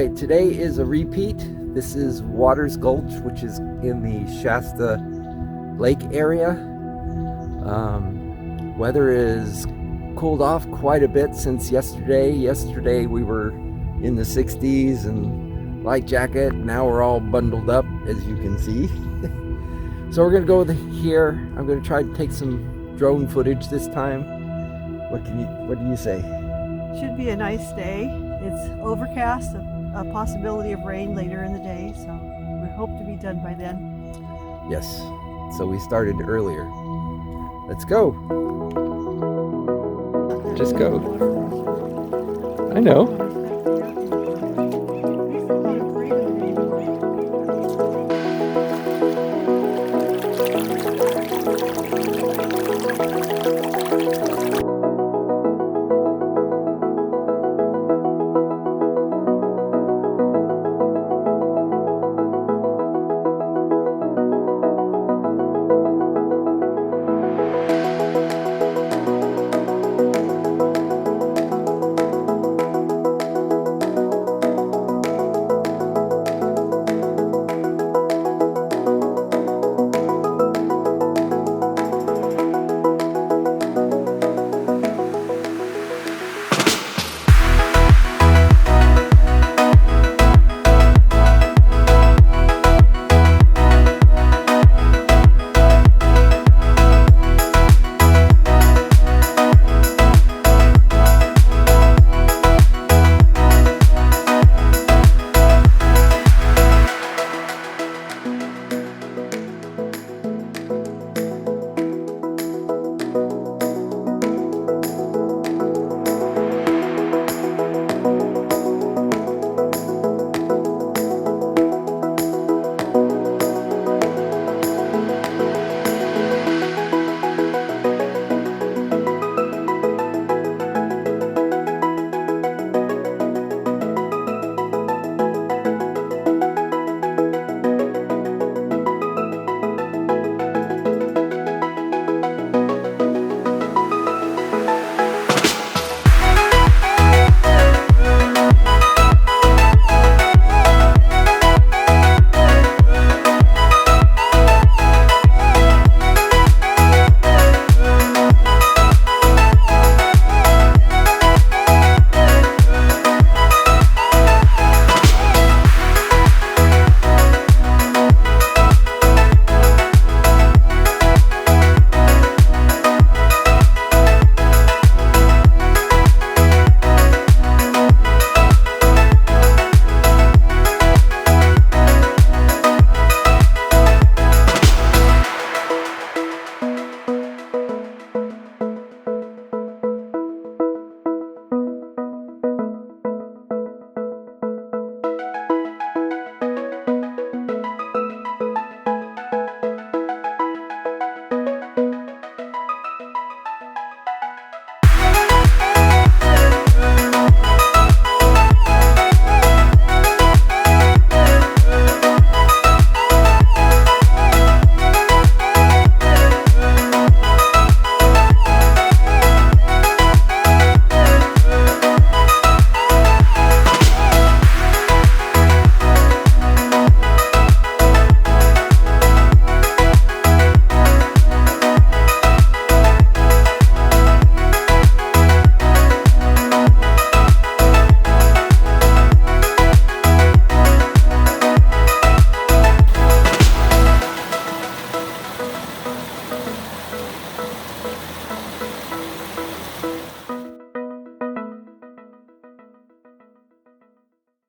right, today is a repeat. This is Waters Gulch, which is in the Shasta Lake area. Weather is cooled off quite a bit since yesterday. Yesterday we were in the 60s and light jacket. Now we're all bundled up, as you can see. So we're gonna go here. I'm gonna try to take some drone footage this time. What do you say? Should be a nice day. It's overcast, a possibility of rain later in the day, so we hope to be done by then. Yes, so we started earlier. Let's go. Just go. I know.